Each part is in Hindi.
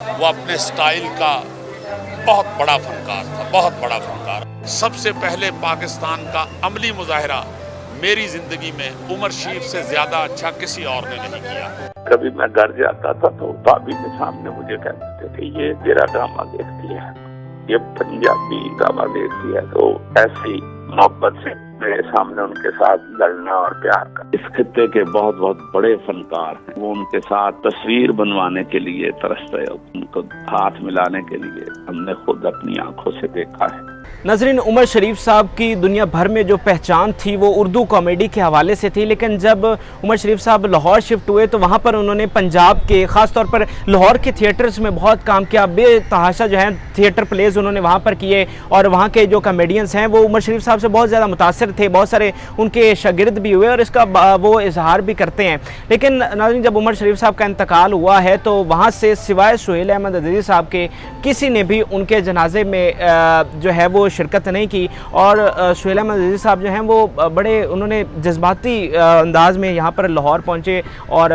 वो अपने स्टाइल का बहुत बड़ा फनकार था, बहुत बड़ा फनकार। सबसे पहले पाकिस्तान का अमली मुजाहरा मेरी जिंदगी में उमर शरीफ से ज्यादा अच्छा किसी और ने नहीं किया। कभी मैं घर जाता था तो भाभी के सामने मुझे कहते थे कि ये तेरा ड्रामा देखती है, ये पंजाबी ड्रामा देखती है। तो ऐसी मोहब्बत से मेरे सामने उनके साथ लड़ना और प्यार करना। इस खित्ते के बहुत बहुत बड़े फनकार हैं, वो उनके साथ तस्वीर बनवाने के लिए तरसते हैं, उनको हाथ मिलाने के लिए हमने खुद अपनी आंखों से देखा है। नाज़रीन, उमर शरीफ साहब की दुनिया भर में जो पहचान थी वो उर्दू कॉमेडी के हवाले से थी, लेकिन जब उमर शरीफ साहब लाहौर शिफ्ट हुए तो वहाँ पर उन्होंने पंजाब के ख़ास तौर पर लाहौर के थिएटर्स में बहुत काम किया। बेतहाशा जो है थिएटर प्लेज उन्होंने वहाँ पर किए और वहाँ के जो कॉमेडियंस हैं वो उमर शरीफ साहब से बहुत ज़्यादा मुतासर थे, बहुत सारे उनके शागिर्द भी हुए और इसका वो इजहार भी करते हैं। लेकिन नाज़रीन, जब उमर शरीफ साहब का इंतकाल हुआ है तो वहाँ से सिवाय सुहेल अहमद अज़ीज़ी साहब के किसी ने भी उनके जनाजे में जो है वो शिरकत नहीं की। और सुहेल अहमद अज़ीज़ी साहब जो हैं वो बड़े उन्होंने जज्बाती अंदाज में यहाँ पर लाहौर पहुँचे और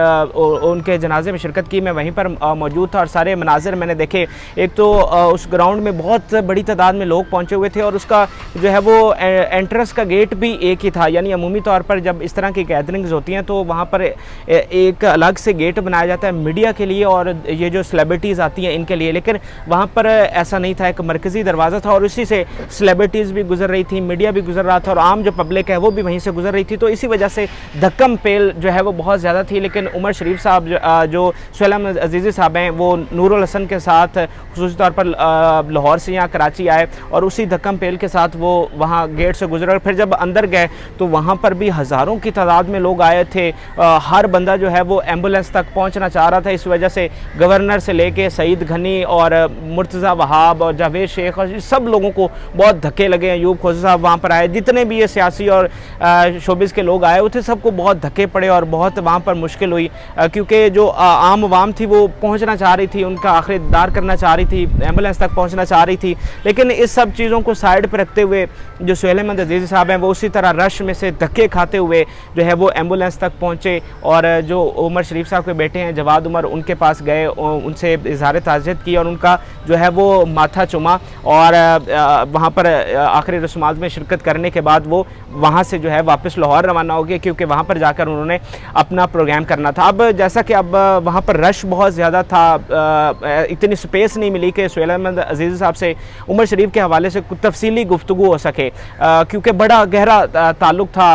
उनके जनाजे में शिरकत की। मैं वहीं पर मौजूद था और सारे मनाजिर मैंने देखे। एक तो उस ग्राउंड में बहुत बड़ी तादाद में लोग पहुँचे हुए थे और उसका जो है वो एंट्रेंस का गेट भी एक ही था, यानी अमूमी तौर पर जब इस तरह की गैदरिंग्स होती हैं तो वहाँ पर एक अलग से गेट बनाया जाता है मीडिया के लिए और ये जो सेलिब्रिटीज़ आती हैं इनके लिए, लेकिन वहाँ पर ऐसा नहीं था। एक मरकज़ी दरवाज़ा था और उसी से सेलिब्रिटीज़ भी गुजर रही थी, मीडिया भी गुजर रहा था और आम जो पब्लिक है वो भी वहीं से गुजर रही थी। तो इसी वजह से धक्कम पेल जो है वो बहुत ज़्यादा थी। लेकिन उमर शरीफ साहब जो सुहेल अहमद अज़ीज़ी साहब हैं वो नूरुल हसन के साथ ख़ुसूसी तौर पर लाहौर से यहाँ कराची आए और उसी धक्कम पेल के साथ वो वहाँ गेट से गुजरे और फिर जब अंदर गए तो वहाँ पर भी हज़ारों की तादाद में लोग आए थे। हर बंदा जो है वो एम्बुलेंस तक पहुँचना चाह रहा था। इस वजह से गवर्नर से लेके सईद गनी और मुर्तज़ा वहाब और जावेद शेख और सब लोगों को बहुत धक्के लगे। अयूब खोजा साहब वहाँ पर आए, जितने भी ये सियासी और शोबिज़ के लोग आए हुए थे सबको बहुत धक्के पड़े और बहुत वहाँ पर मुश्किल हुई, क्योंकि जो आम आवाम थी वो पहुँचना चाह रही थी, उनका आखिरी दीदार करना चाह रही थी, एम्बुलेंस तक पहुँचना चाह रही थी। लेकिन इस सब चीज़ों को साइड पर रखते हुए जो सुहेल अहमद अज़ीज़ी साहब हैं वो उसी तरह रश में से धक्के खाते हुए जो है वो एम्बुलेंस तक पहुँचे और जो उमर शरीफ साहब के बेटे हैं जवाद उमर उनके पास गए, उनसे इज़हार ताज़ियत की और उनका जो है वो माथा चुमा और वहाँ पर आखिरी रस्मात में शिरकत करने के बाद वो वहाँ से जो है वापस लाहौर रवाना हो गए, क्योंकि वहाँ पर जाकर उन्होंने अपना प्रोग्राम करना था। अब जैसा कि अब वहाँ पर रश बहुत ज़्यादा था, इतनी स्पेस नहीं मिली कि सुहेल अहमद अज़ीज़ी साहब से उमर शरीफ के हवाले से कुछ तफसीली गुफ्तगू हो सके, क्योंकि बड़ा गहरा ताल्लुक़ था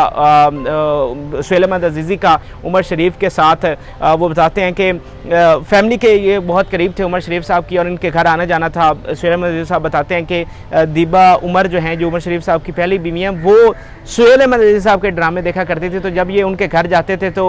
सुहेल अहमद अज़ीज़ी का उमर शरीफ के साथ। वो बताते हैं कि फैमिली के ये बहुत करीब थे उमर शरीफ साहब की और इनके घर आना जाना था। सुहेल अहमद अज़ीज़ी साहब बताते हैं कि दीबा उमर जो हैं, जो उमर शरीफ साहब की पहली बीवी हैं, वो सुहेल अहमद अज़ीज़ी साहब के ड्रामे देखा करती थी। तो जब ये उनके घर जाते थे तो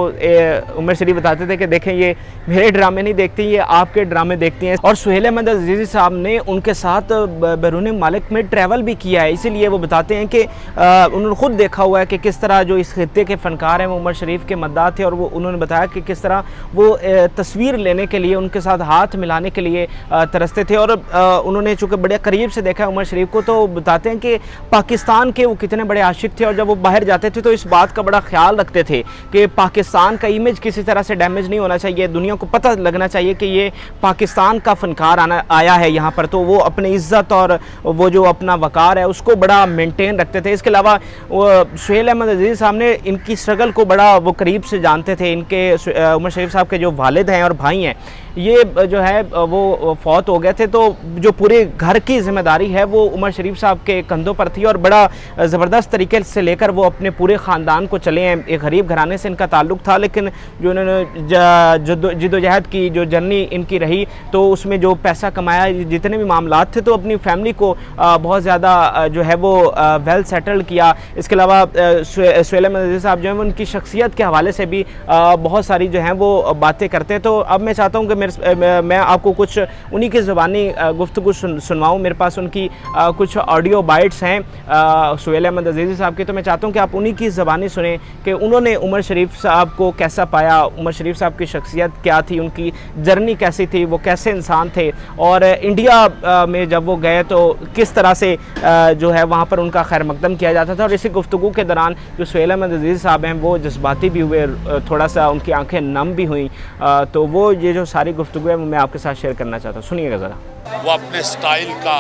उमर शरीफ बताते थे कि देखें ये मेरे ड्रामे नहीं देखती, ये आपके ड्रामे देखती हैं। और सुहेल अहमद अज़ीज़ी साहब ने उनके साथ बैरून मालिक में ट्रैवल भी किया है, इसीलिए वो बताते हैं कि उन्होंने खुद देखा हुआ है कि किस तरह जो इस खित्ते के फ़नकार हैं वो उमर शरीफ के मद्दाह थे और वो उन्होंने बताया कि किस तरह वो तस्वीर लेने के लिए उनके साथ हाथ मिलाने के लिए तरसते थे। और उन्होंने चूँकि बड़े करीब से देखा है उमर शरीफ को, तो बताते हैं कि पाकिस्तान के वो कितने बड़े आशिक थे और जब वो बाहर जाते थे तो इस बात का बड़ा ख्याल रखते थे कि पाकिस्तान का इमेज किसी तरह से डैमेज नहीं होना चाहिए, दुनिया को पता लगना चाहिए कि ये पाकिस्तान का फ़नकार आया है यहाँ पर। तो वो अपनी इज़्ज़त और वो जो अपना वक़ार है उसको बड़ा मेंटेन रखते थे। इसके अलावा सुहेल अहमद अज़ीज़ी साहब ने इनकी स्ट्रगल को बड़ा वो करीब से जानते थे। इनके उमर शरीफ साहब के जो वालिद हैं और भाई हैं, ये जो है वो फौत हो गए थे, तो जो पूरे घर की जिम्मेदारी है वो उमर शरीफ साहब के कंधों पर थी और बड़ा ज़बरदस्त तरीके से लेकर वो अपने पूरे ख़ानदान को चले हैं। एक गरीब घराने से इनका ताल्लुक़ था, लेकिन जो उन्होंने जिद्दोजहद की जो जर्नी इनकी रही तो उसमें जो पैसा कमाया, जितने भी मामलात थे, तो अपनी फैमिली को बहुत ज़्यादा जो है वो वेल सेटल्ड किया। इसके अलावा सुहेल अहमद अज़ीज़ी साहब जो है उनकी शख्सियत के हवाले से भी बहुत सारी जो हैं वो बातें करते हैं। तो अब मैं चाहता हूँ कि मैं आपको कुछ उन्हीं की ज़बानी गुफ्तगू सुनवाऊँ। मेरे पास उनकी कुछ ऑडियो बाइट्स हैं सुहेल अहमद अज़ीज़ी साहब के, तो मैं चाहता हूँ कि आप उन्हीं की ज़बानी सुने कि उन्होंने उमर शरीफ साहब को कैसा पाया, उमर शरीफ साहब की शख्सियत क्या थी, उनकी जर्नी कैसी थी, वो कैसे इंसान थे और इंडिया में जब वो गए तो किस तरह से जो है वहाँ पर उनका खैर मकदम किया जाता था। और इसी गुफ्तगू के दौरान जो सुहेल अहमद अज़ीज़ी साहब हैं वो जज्बाती भी हुए, थोड़ा सा उनकी आंखें नम भी हुई। तो वो ये जो सारी गुफ्तगू है मैं आपके साथ शेयर करना चाहता हूँ, सुनिएगा ज़रा। वो अपने स्टाइल का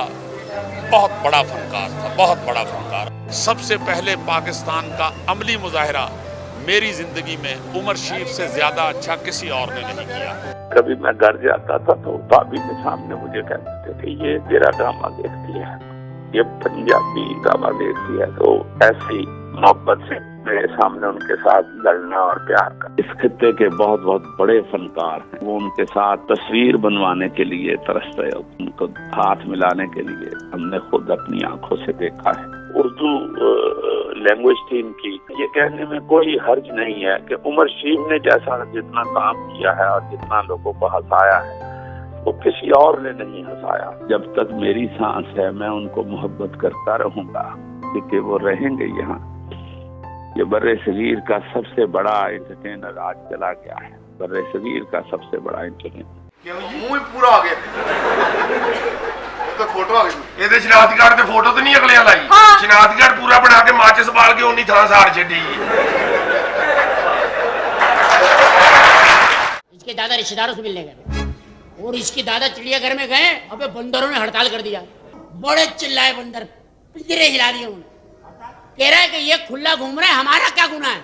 बहुत बड़ा फनकार था, बहुत बड़ा फनकार। सबसे पहले पाकिस्तान का अमली मुजाहिरा मेरी जिंदगी में उमर शेख से ज्यादा अच्छा किसी और ने नहीं किया। कभी मैं घर जाता था तो भाभी के सामने मुझे कहते थे ये तेरा ड्रामा देखती है, ये पंजाबी ड्रामा देखती है। तो ऐसी मोहब्बत से मेरे सामने उनके साथ लड़ना और प्यार करना। इस खित्ते के बहुत बहुत बड़े फनकार हैं, वो उनके साथ तस्वीर बनवाने के लिए तरसते हैं, उनको हाथ मिलाने के लिए हमने खुद अपनी आंखों से देखा है। उर्दू लैंग्वेज थी इनकी। ये कहने में कोई हर्ज नहीं है कि उमर शेख ने जैसा जितना काम किया है और जितना लोगों को हंसाया है वो किसी और ने नहीं हंसाया। जब तक मेरी सांस है मैं उनको मोहब्बत करता रहूंगा, क्योंकि वो रहेंगे यहाँ। ये बर्रे सगीर का सबसे बड़ा एंटरटेनर आज चला गया है, बर्रे सगीर का सबसे बड़ा एंटरटेनर। मुंह पूरा आ गया तो फोटो आ गई। ਇਹਦੇ ਸ਼ਨਾਖਤੀਕਾਰਡ ਤੇ ਫੋਟੋ ਤੇ ਨਹੀਂ ਅਗਲਿਆਂ ਲਾਈ। ਸ਼ਨਾਖਤੀਕਾਰਡ ਪੂਰਾ ਬਣਾ ਕੇ ਮਾਚਿਸ ਬਾਲ ਕੇ ਉਨੀ ਥਾਂ ਸਾੜ ਛੱਡੀ। इसके दादा रिश्तेदारों से मिलने गए और इसके दादा चिड़ियाघर में गए, अबे बंदरों ने हड़ताल कर दिया। बड़े चिल्लाए बंदर, पिंजरे हिला दिए उन्होंने। कह रहा है कि ये खुला घूम रहा है, हमारा क्या गुनाह है।